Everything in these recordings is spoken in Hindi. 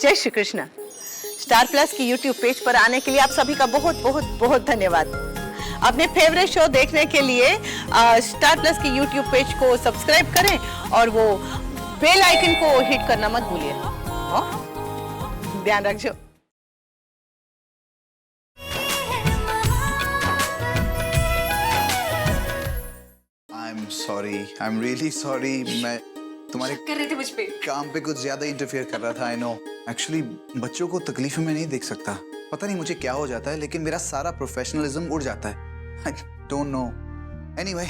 जय श्री कृष्ण। स्टार प्लस की यूट्यूब पेज पर आने के लिए आप सभी का बहुत बहुत बहुत धन्यवाद। अपने फेवरेट शो देखने के लिए स्टार प्लस की यूट्यूब पेज को सब्सक्राइब करें और वो बेल आइकन को हिट करना मत भूलिए। ध्यान रखिए। I'm sorry, I'm really sorry. मैं तुम्हारे कर रहे थे मुझ पे। काम पे कुछ ज्यादा इंटरफेयर कर रहा था। आई नो एक्चुअली बच्चों को तकलीफ में नहीं देख सकता। पता नहीं मुझे क्या हो जाता है, लेकिन मेरा सारा प्रोफेशनलिज्म उड़ जाता है। I don't know. Anyway,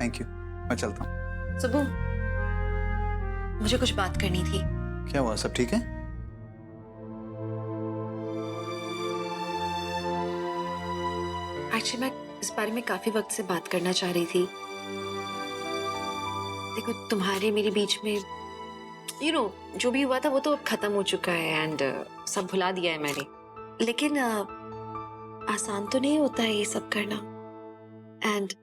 thank you. मैं चलता हूँ। सुबह मुझे कुछ बात करनी थी। क्या हुआ, सब ठीक है? एक्चुअली मैं इस बारे में काफी वक्त से बात करना चाह रही थी। देखो, तुम्हारे मेरे बीच में जो भी हुआ था वो तो अब खत्म हो चुका है एंड सब भुला दिया है मैंने। लेकिन आसान तो नहीं होता है ये सब करना। एंड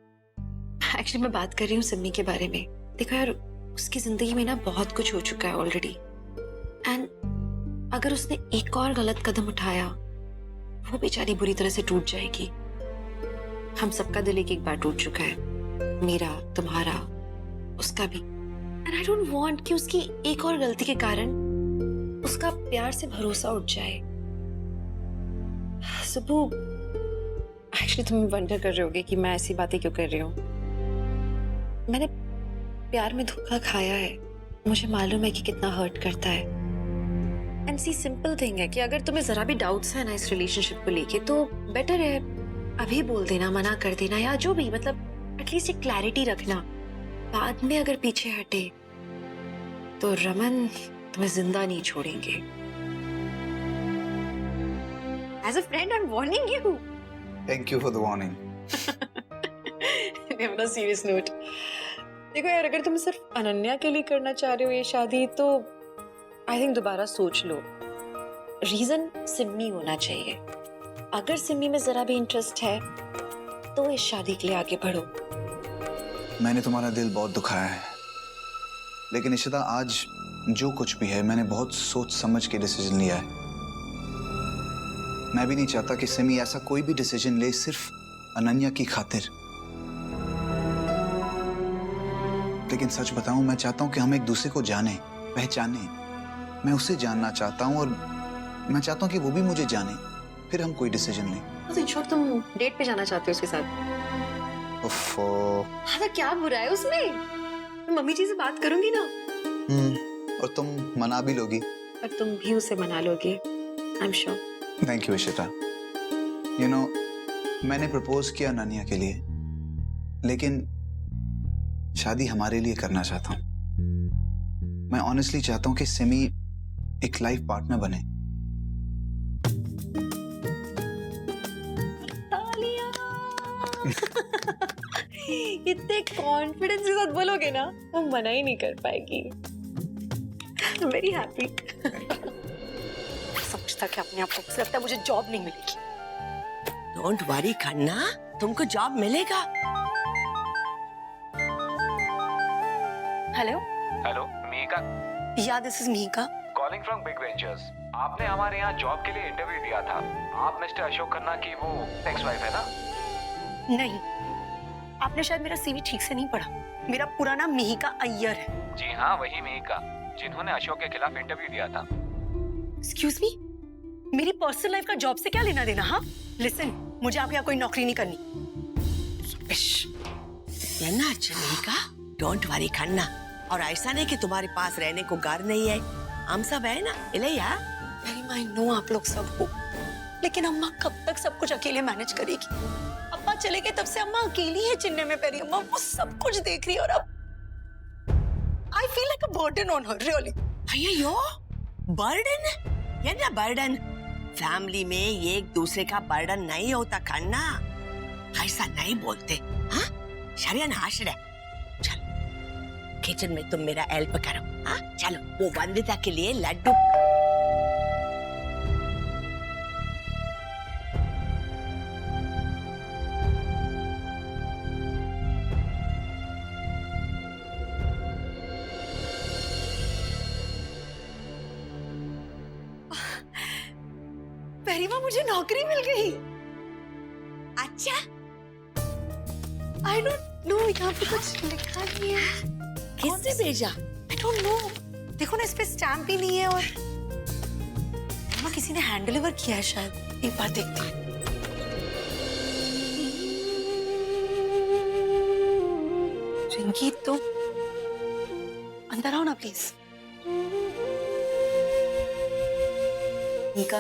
एक्चुअली मैं बात कर रही हूँ सिमी के बारे में। देखो यार, उसकी जिंदगी में ना बहुत कुछ हो चुका है ऑलरेडी, एंड अगर उसने एक और गलत कदम उठाया वो बेचारी बुरी तरह से टूट जाएगी। हम सबका दिल एक बार टूट चुका है, मेरा, तुम्हारा, उसका भी। एंड आई डोंट वांट कि उसकी एक और गलती के कारण उसका प्यार से भरोसा उठ जाए। सुबह एक्चुअली तुम वंडर कर रहे होगे कि मैं ऐसी बातें क्यों कर रही हूँ। मैंने प्यार में धोखा खाया है, मुझे मालूम है कि कितना हर्ट करता है। एंड सी सिंपल थिंग है कि अगर तुम्हें जरा भी डाउट्स है ना इस रिलेशनशिप को लेके, तो बेटर है अभी बोल देना, मना कर देना, या जो भी, मतलब एटलीस्ट एक क्लैरिटी रखना। बाद में अगर पीछे हटे तो रमन तुम्हें जिंदा नहीं छोड़ेंगे। As a friend I am warning you. Thank you for the warning. On a serious note, देखो यार, अगर तुम सिर्फ अनन्या के लिए करना चाह रहे हो ये शादी, तो आई थिंक दोबारा सोच लो। रीजन सिमी होना चाहिए। अगर सिमी में जरा भी इंटरेस्ट है तो इस शादी के लिए आगे बढ़ो। मैंने तुम्हारा दिल बहुत दुखाया है, लेकिन इशिता, आज जो कुछ भी है मैंने बहुत सोच समझ के डिसीजन लिया है। मैं भी नहीं चाहता कि सिमी ऐसा कोई भी डिसीजन ले सिर्फ अनन्या की खातिर। लेकिन सच बताऊं, मैं चाहता हूं कि हम एक दूसरे को जाने, पहचाने। मैं उसे जानना चाहता हूं और मैं चाहता हूं कि वो भी मुझे जाने, फिर हम कोई डिसीजन लें। तो इन शॉर्ट तुम डेट पे जाना चाहते हो उसके साथ? उफ़्फ़ो। हाँ, तो क्या बुरा है उसमें? मैं मम्मी जी से बात करूंगी ना। और तुम मना भी लोगी। और तुम भी उसे मना लोगे, I am sure. Thank you Ishita. You know, मैंने प्रपोज किया अनन्या के लिए, लेकिन शादी हमारे लिए करना चाहता हूं। मैं ऑनेस्टली चाहता हूं कि सिमी एक लाइफ पार्टनर बने। इतने कॉन्फिडेंस के साथ बोलोगे ना, वो मना ही नहीं कर पाएगी। Very happy. समझता कि अपने आप को लगता है मुझे जॉब नहीं मिलेगी। डोंट वरी खन्ना, तुमको जॉब मिलेगा। हेलो हेलो, मिहिका या this is Mihika. Calling from big ventures. आपने हमारे यहाँ जॉब के लिए इंटरव्यू दिया था। आप मिस्टर अशोक खन्ना की वो एक्स वाइफ है ना? नहीं, आपने शायद मेरा सीवी ठीक से नहीं पढ़ा। मेरा पूरा नाम मिहिका अय्यर है। जी हाँ, वही मिहिका जिन्होंने अशोक के खिलाफ इंटरव्यू दिया था। एक्सक्यूज मी, मेरी पर्सनल लाइफ का जॉब से क्या लेना देना? हाँ लिसन, मुझे आपके यहाँ कोई नौकरी नहीं करनी। Mihika, don't worry Khanna. और ऐसा नहीं कि तुम्हारे पास रहने को घर नहीं है, हम सब है ना इलैया। आई नो आप लोग सब हो, लेकिन अम्मा कब तक सब कुछ अकेले मैनेज करेगी? अब्बा चले गए तब से अम्मा अकेली है चिन्ने में पैरी। अम्मा वो सब कुछ देख रही है और अब I feel like a burden on her, really. अయ్యో, बर्डन? ये ना बर्डन, फैमिली में एक दूसरे का बर्डन नहीं होता खन्ना, ऐसा नहीं बोलते। हाँ, शरिया नाशरे। चलो किचन में तुम मेरा हेल्प करो। हाँ चलो, वो वंदिता के लिए लड्डू। पहरीवा मुझे नौकरी मिल गई। अच्छा, आई डोंट नो, यहाँ पे कुछ लिखा नहीं है। किसने भेजा? आई डोंट नो, देखो ना इस पे स्टैम्प भी नहीं है और मामा किसी ने हैंड डिलीवर किया है शायद। एक बार देखते हैं। रिंकी तो अंदर आओ ना प्लीज। मीका,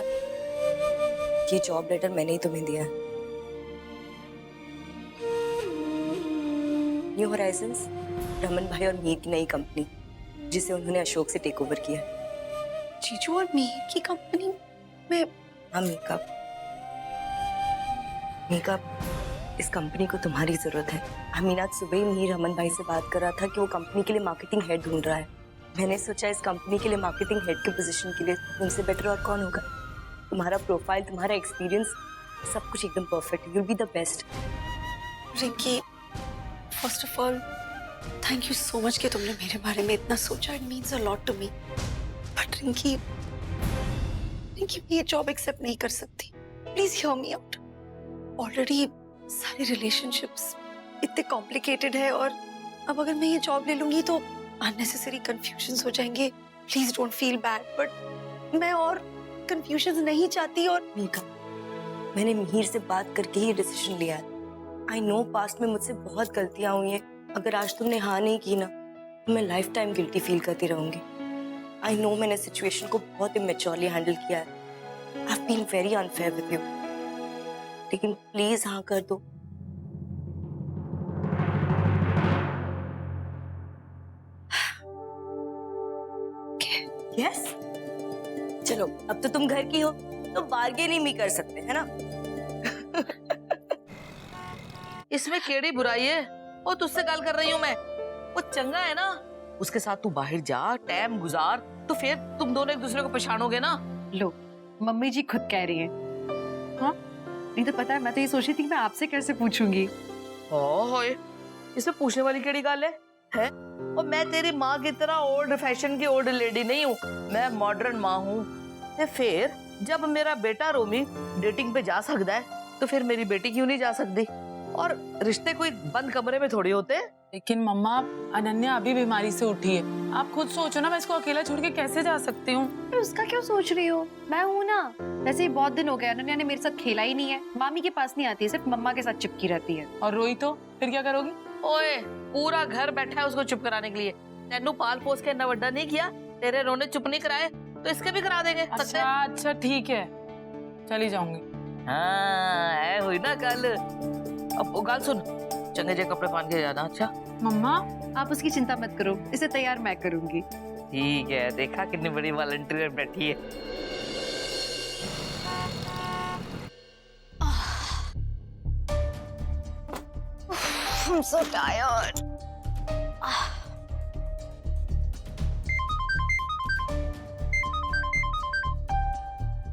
ये जॉब लेटर मैंने ही तुम्हें दिया है। न्यू होराइजन्स रमन भाई और मीर की नई कंपनी, जिसे उन्होंने अशोक से टेक ओवर किया है। जीजू और मीर की कंपनी में? हाँ मीका, मीका, इस कंपनी को तुम्हारी जरूरत है। अमीन आज सुबह ही मीर रमन भाई से बात कर रहा था कि वो कंपनी के लिए मार्केटिंग हेड ढूंढ रहा है। मैंने सोचा इस कंपनी के लिए मार्केटिंग हेड के पोजीशन के लिए तुमसे बेटर और कौन होगा। तुम्हारा प्रोफाइल, तुम्हारा एक्सपीरियंस, सब कुछ एकदम perfect. You will be the best. Rinki, first of all thank you so much कि तुमने मेरे बारे में इतना सोचा। It means a lot to me. But Rinki, मैं ये जॉब एक्सेप्ट नहीं कर सकती। Please hear me out. Already सारे रिलेशनशिप्स इतने कॉम्प्लिकेटेड है और अब अगर मैं ये जॉब ले लूंगी तो अननेसेसरी कंफ्यूजन्स हो जाएंगे। Please don't feel bad, but मैं और कंफ्यूजन्स नहीं चाहती। और मीका, मैंने मीर से बात करके ही डिसीजन लिया है। आई नो पास्ट में मुझसे बहुत गलतियां हुई हैं। अगर आज तुमने हाँ नहीं की ना तो मैं लाइफ टाइम गिल्टी फील करती रहूंगी। आई नो मैंने सिचुएशन को बहुत इमेच्योरली हैंडल किया है। I have been very unfair with you, लेकिन प्लीज हाँ कर दो। यस, चलो अब तो तुम घर की हो तो बार्गेन ही कर सकते है ना। इसमें केड़ी बुराई है? वो तुझसे गल कर रही हूँ मैं। वो चंगा है ना, उसके साथ तू बाहर जा, टाइम गुजार, तो फिर तुम दोनों एक दूसरे को पहचानोगे ना। लो, मम्मी जी खुद कह रही है। हाँ, नहीं तो पता है, मैं तो ये सोच रही थी कि मैं आपसे कैसे पूछूंगी। होए, इसमें पूछने वाली केड़ी गल है? और मैं तेरी माँ की तरह ओल्ड फैशन की ओल्ड लेडी नहीं हूँ, मैं मॉडर्न माँ हूँ। फिर जब मेरा बेटा रोमी डेटिंग पे जा सकता है तो फिर मेरी बेटी क्यों नहीं जा सकती? और रिश्ते कोई बंद कमरे में थोड़ी होते हैं। लेकिन मम्मा, अनन्या अभी बीमारी से उठी है। आप खुद सोचो ना, मैं इसको अकेला छोड़ के कैसे जा सकती हूँ? उसका क्यों सोच रही हो? मैं हूँ ना। वैसे ही बहुत दिन हो गए अनन्या ने मेरे साथ खेला ही नहीं है। मामी के पास नहीं आती है, सिर्फ मम्मा के साथ चिपकी रहती है। और रोई तो फिर क्या करोगी? ओए, पूरा घर बैठा है उसको चुप कराने के लिए। तेनू पाल पोस के इतना बड़ा नहीं किया, तेरे रोने चुप नहीं कराए तो इसके भी करा देंगे। अच्छा ठीक है, चली जाऊंगी। हाँ, है हुई ना कल। अब वो गल सुन, चंगे जे कपड़े पहन के जाना। अच्छा मम्मा, आप उसकी चिंता मत करो, इसे तैयार मैं करूंगी। ठीक है, देखा कितनी बड़ी वॉलंटियर बैठी है। I'm so tired.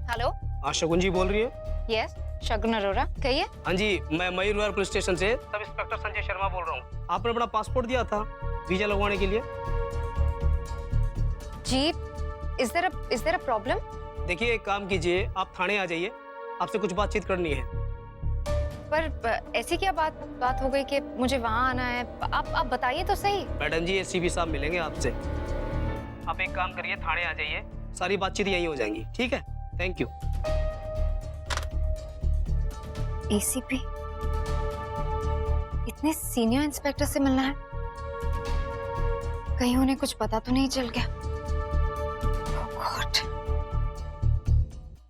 हेलो, हाँ शगुन जी बोल रही है? यस, शगुन अरोरा, कहिए। हाँ जी, मैं मयूर विहार पुलिस स्टेशन से सब इंस्पेक्टर संजय शर्मा बोल रहा हूँ। आपने अपना पासपोर्ट दिया था वीजा लगवाने के लिए। जी, इज देयर अ प्रॉब्लम? देखिए, एक काम कीजिए, आप थाने आ जाइए, आपसे कुछ बातचीत करनी है। पर ऐसी क्या बात हो गई कि मुझे वहाँ आना है? आप बताइए तो सही। मैडम जी, एसीपी साहब मिलेंगे आपसे। आप एक काम करिए, थाने आ जाइए, सारी बातचीत यहीं हो जाएंगी। ठीक है, थैंक यू। एसीपी? इतने सीनियर इंस्पेक्टर से मिलना है? कहीं उन्हें कुछ पता तो नहीं चल गया? Oh God.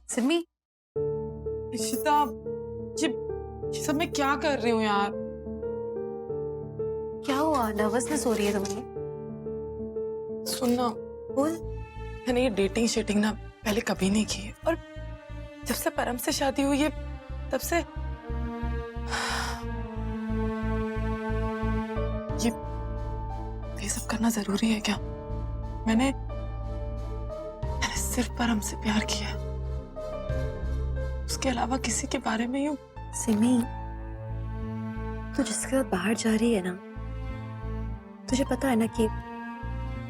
सिमी, इशिता, ये सब मैं क्या कर रही हूँ यार? क्या हुआ? नर्वसनेस हो रही है तुम्हें? सुनना, बोल। मैंने ये डेटिंग शेटिंग ना पहले कभी नहीं की है, और जब से परम से शादी हुई है तब से ये सब करना जरूरी है क्या? मैंने सिर्फ परम से प्यार किया है, उसके अलावा किसी के बारे में यूं। सिमी, तू जिसके साथ बाहर जा रही है ना, तुझे पता है ना कि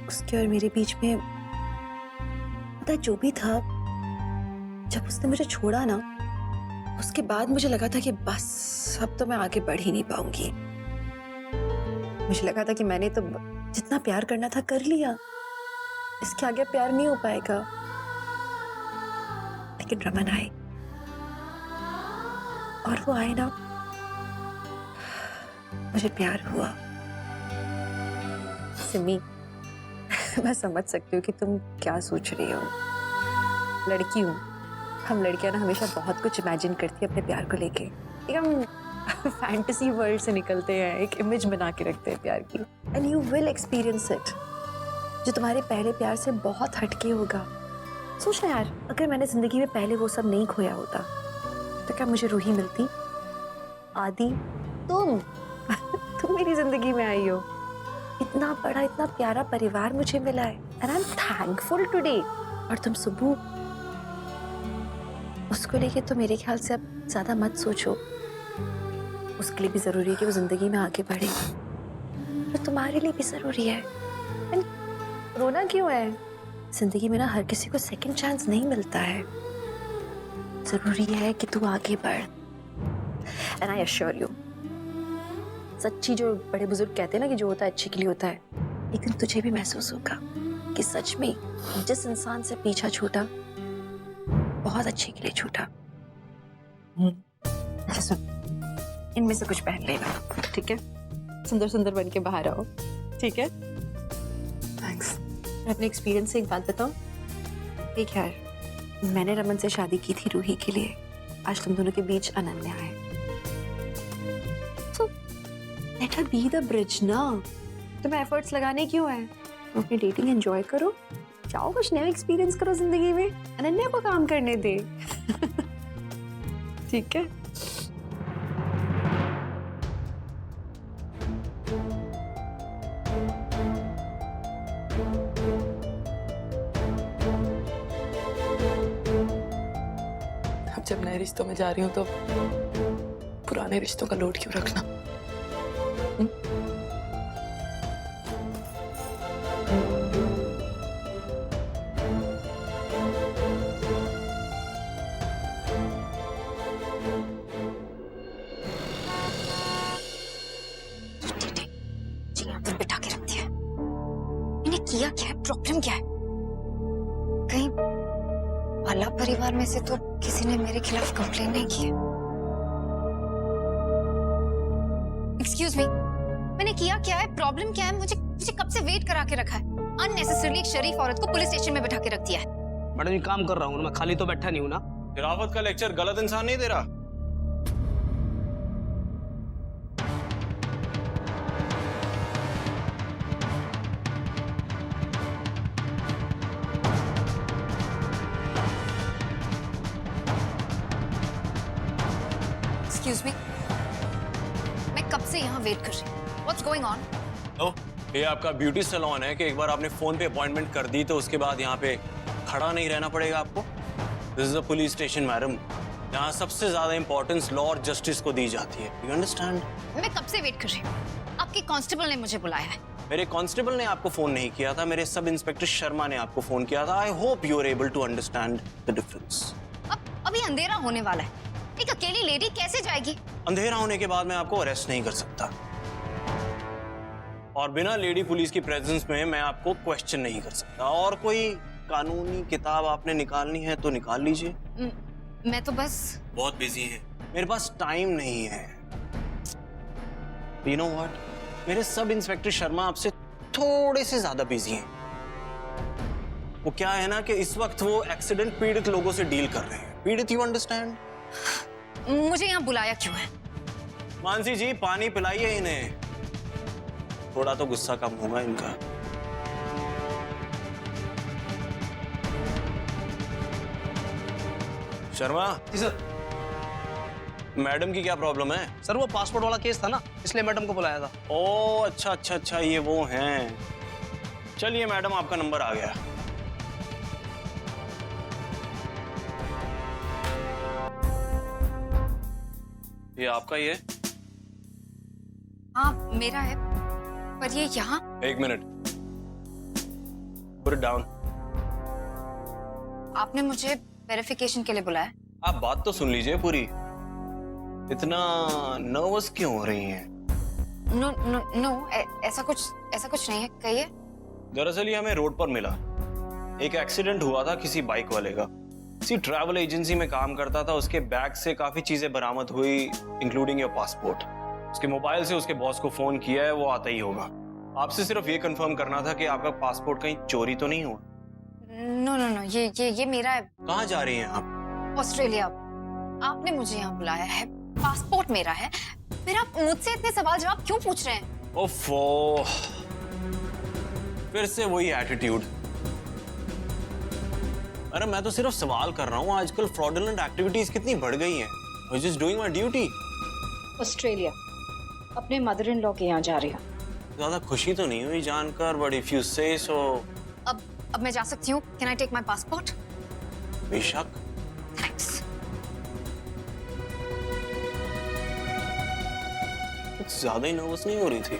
उसके और मेरे बीच में पता है जो भी था जब उसने मुझे छोड़ा ना, उसके बाद मुझे लगा था कि बस अब तो मैं आगे बढ़ ही नहीं पाऊंगी। मुझे लगा था कि मैंने तो जितना प्यार करना था कर लिया, इसके आगे प्यार नहीं हो पाएगा। लेकिन रमन आए, और वो आए ना, मुझे प्यार हुआ। सिमी, मैं समझ सकती हूँ कि तुम क्या सोच रही हो। लड़की हूँ, हम लड़कियां ना हमेशा बहुत कुछ इमेजिन करती है अपने प्यार को लेके। एक हम फैंटेसी वर्ल्ड से निकलते हैं, एक इमेज बना के रखते हैं प्यार की। And you will experience it, जो तुम्हारे पहले प्यार से बहुत हटके होगा। सोचना यार, अगर मैंने जिंदगी में पहले वो सब नहीं खोया होता तो क्या मुझे रूही मिलती? आदि, तुम मेरी जिंदगी में आई हो। इतना बड़ा, इतना प्यारा परिवार मुझे मिला है, and I am thankful today. और तुम सुबह, उसको लेके तो मेरे ख्याल से अब ज्यादा मत सोचो। उसके लिए भी जरूरी है कि वो जिंदगी में आगे बढ़े, तो तुम्हारे लिए भी जरूरी है। And रोना क्यों है? जिंदगी में ना हर किसी को सेकंड चांस नहीं मिलता है। जरूरी है कि तू आगे बढ़। एंड आई अश्योर यू, सच्ची जो बड़े बुजुर्ग कहते हैं ना कि जो होता है अच्छे के लिए होता है, लेकिन तुझे भी महसूस होगा कि सच में जिस इंसान से पीछा छूटा बहुत अच्छे के लिए छूटा। अच्छा सुन, इनमें से कुछ पहन लेना, ठीक है? सुंदर सुंदर बन के बाहर आओ, ठीक है? थैंक्स। मैं अपने एक्सपीरियंस से एक बात बताऊं? एक यार, मैंने रमन से शादी की थी रूही के लिए। आज तुम दोनों के बीच अनन्या है, तो let her be the bridge ना। तुम्हें एफर्ट्स लगाने क्यों है? तुम अपनी डेटिंग एंजॉय करो, जाओ कुछ नया एक्सपीरियंस करो जिंदगी में, अनन्या को काम करने दे। ठीक है? अब जब नए रिश्तों में जा रही हूँ तो पुराने रिश्तों का लोड क्यों रखना? बिठा के रखती है। मैंने किया क्या है? प्रॉब्लम क्या है? कहीं वाला परिवार में से तो किसी ने मेरे खिलाफ कंप्लेन नहीं की? एक्सक्यूज मी, मैंने किया क्या है? प्रॉब्लम क्या है? मुझे कब से वेट करा के रखा है? अननेसेसरली एक शरीफ औरत को पुलिस स्टेशन में बिठा के रख दिया है। मैडम, ये काम कर रहा हूँ ना, मैं खाली तो बैठा नहीं हूँ ना। रावत का लेक्चर गलत इंसान नहीं दे रहा। एक्सक्यूज मी, मैं कब से यहाँ वेट कर रही हूँ। What's going on? ये आपका ब्यूटी सैलून है कि एक बार आपने फोन पे अपॉइंटमेंट कर दी तो उसके बाद यहाँ पे खड़ा नहीं रहना पड़ेगा आपको? This is a police station madam, यहाँ सबसे ज्यादा इंपॉर्टेंस लॉ और जस्टिस को दी जाती है। You understand? मैं कब से वेट कर रही हूँ। आपके कांस्टेबल ने मुझे बुलाया है। मेरे कांस्टेबल ने आपको फोन नहीं किया था, मेरे सब इंस्पेक्टर शर्मा ने आपको फोन किया था। I hope you are able to understand the difference. अभी अंधेरा होने वाला है, एक अकेली लेडी कैसे जाएगी? अंधेरा होने के बाद मैं आपको अरेस्ट नहीं कर सकता, और बिना लेडी पुलिस की प्रेजेंस में मैं आपको क्वेश्चन नहीं कर सकता। और कोई कानूनी किताब आपने निकालनी है तो निकाल लीजिए। मैं तो बस बहुत बिजी है, मेरे पास टाइम नहीं है। यू नो व्हाट, मेरे सब इंस्पेक्टर शर्मा आपसे थोड़े से ज्यादा बिजी हैं। वो क्या है ना कि इस वक्त वो एक्सीडेंट पीड़ित लोगों से डील कर रहे हैं। पीड़ित, यू अंडरस्टैंड? मुझे यहाँ बुलाया क्यों है? मानसी जी, पानी पिलाइए इन्हें, थोड़ा तो गुस्सा कम होगा इनका। शर्मा जी सर। मैडम की क्या प्रॉब्लम है? सर, वो पासपोर्ट वाला केस था ना, इसलिए मैडम को बुलाया था। ओ अच्छा अच्छा अच्छा, ये वो हैं। चलिए मैडम, आपका नंबर आ गया। ये आपका ही है? हाँ मेरा है, पर ये यहाँ। एक मिनट, पुट इट डाउन। आपने मुझे वेरिफिकेशन के लिए बुलाया? आप बात तो सुन लीजिए पूरी। इतना नर्वस क्यों हो रही हैं? नो नो नो, ऐसा कुछ नहीं है, कहिए। दरअसल ये हमें रोड पर मिला। एक एक्सीडेंट हुआ था किसी बाइक वाले का। किसी ट्रैवल एजेंसी में काम करता था, उसके बैग से काफी चीजें बरामद हुई, इंक्लूडिंग योर पासपोर्ट। उसके मोबाइल से उसके बॉस को फोन किया है, वो आता ही होगा। आपसे सिर्फ ये कंफर्म करना था कि आपका पासपोर्ट कहीं चोरी तो नहीं हुआ? नो नो नो, ये मेरा है। कहाँ जा रही हैं आप? ऑस्ट्रेलिया। आपने मुझे यहाँ बुलाया है, पासपोर्ट मेरा है, फिर आप मुझसे इतने सवाल जवाब क्यों पूछ रहे हैं? ओफो, फिर से वही एटीट्यूड। अरे मैं तो सिर्फ सवाल कर रहा हूँ, आजकल फ्रॉडुलेंट एक्टिविटीज कितनी बढ़ गई हैं। I just doing my duty. Australia, अपने मदर इन लॉ के यहाँ जा रही हूँ। ज्यादा खुशी तो नहीं हुई जानकर, बट इफ यू से सो। अब मैं जा सकती हूँ? Can I take my passport? बेशक। थैंक्स। कुछ ज्यादा ही नर्वस नहीं हो रही थी?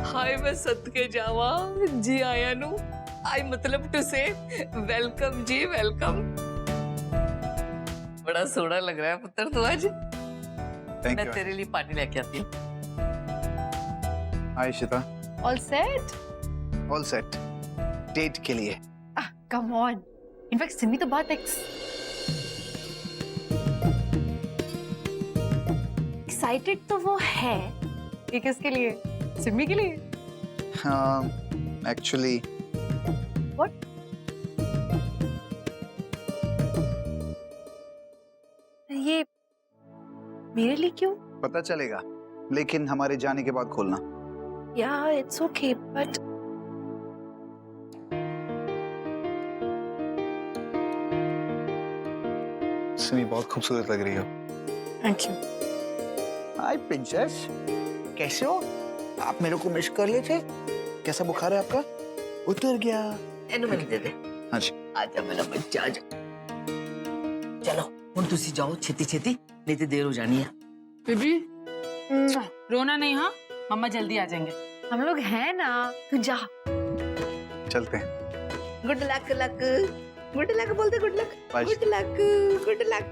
हाय मैं सदके जावा जी आया नु। आई मतलब टू से वेलकम जी, वेलकम। बड़ा सोहना लग रहा है पुत्र तू आज। थैंक मैं यू। तेरे लिए पानी लेके आती हूँ। Hi Shita. All set? All set date के लिए। कम ऑन, इनफैक्ट सिमी तो बहुत एक्साइटेड तो वो है। ये किसके लिए? सिमी के लिए? Actually what? ये मेरे लिए क्यों? पता चलेगा, लेकिन हमारे जाने के बाद खोलना। या इट्स ओके, बट सिमी बहुत खूबसूरत लग रही हो। Thank you. हाय प्रिंसेस, कैसे हो? आप मेरे को मिस कर लिए थे। कैसा बुखार है आपका? उतर गया। ਇਹਨੂੰ ਮੈਨੂੰ ਦੇ ਦੇ। हाँ जी। आजा मेरा बच्चा, आजा। चलो हुन तुसी जाओ छेती छेती, नहीं तो देर हो जानी है। बेबी रोना नहीं, हाँ मम्मा जल्दी आ जाएंगे। हम लोग हैं ना, तू जा। चलते हैं। Good luck luck, good luck बोलते, good luck, Bye. Good luck, good luck.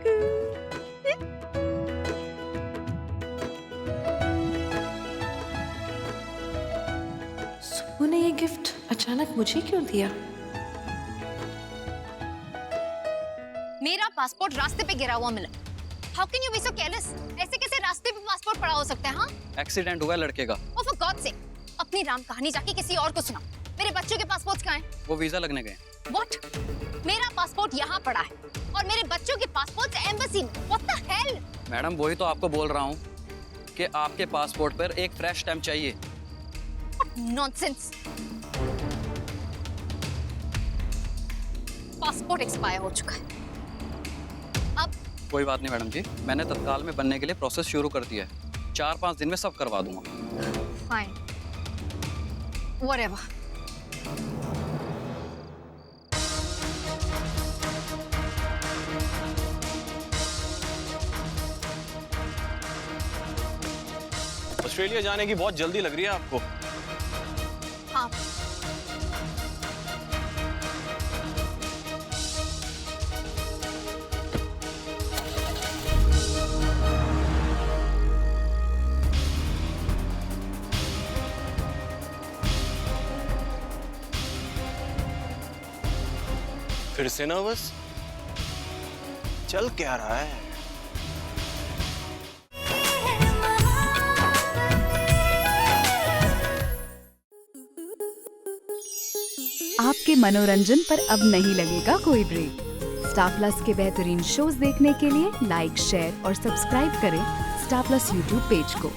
Suman ने ये गिफ्ट अचानक मुझे क्यों दिया? मेरा पासपोर्ट रास्ते पे गिरा हुआ मिला। How can you be so careless? ऐसे कैसे रास्ते पे पासपोर्ट पड़ा हो सकता है? हाँ, एक्सीडेंट हुआ लड़के का। ओह फॉर गॉड सेक, अपनी राम कहानी जाके किसी और को सुना। मेरे बच्चों के पासपोर्ट कहाँ हैं? वो वीजा लगने गए। व्हाट? मेरा पासपोर्ट यहाँ पड़ा है और मेरे बच्चों के पासपोर्ट एम्बेसी में। What the hell? मैडम वही तो आपको बोल रहा हूँ कि आपके पासपोर्ट पर एक फ्रेश स्टैम्प चाहिए। नॉनसेंस। पासपोर्ट एक्सपायर हो चुका है। अब कोई बात नहीं मैडम जी, मैंने तत्काल में बनने के लिए प्रोसेस शुरू कर दिया है। 4-5 दिन में सब करवा दूंगा। Fine, whatever. ऑस्ट्रेलिया जाने की बहुत जल्दी लग रही है आपको। हाँ, फिर से नर्वस? चल क्या रहा है? आपके मनोरंजन पर अब नहीं लगेगा कोई ब्रेक। स्टार प्लस के बेहतरीन शोज देखने के लिए लाइक, शेयर और सब्सक्राइब करें स्टार प्लस यूट्यूब पेज को।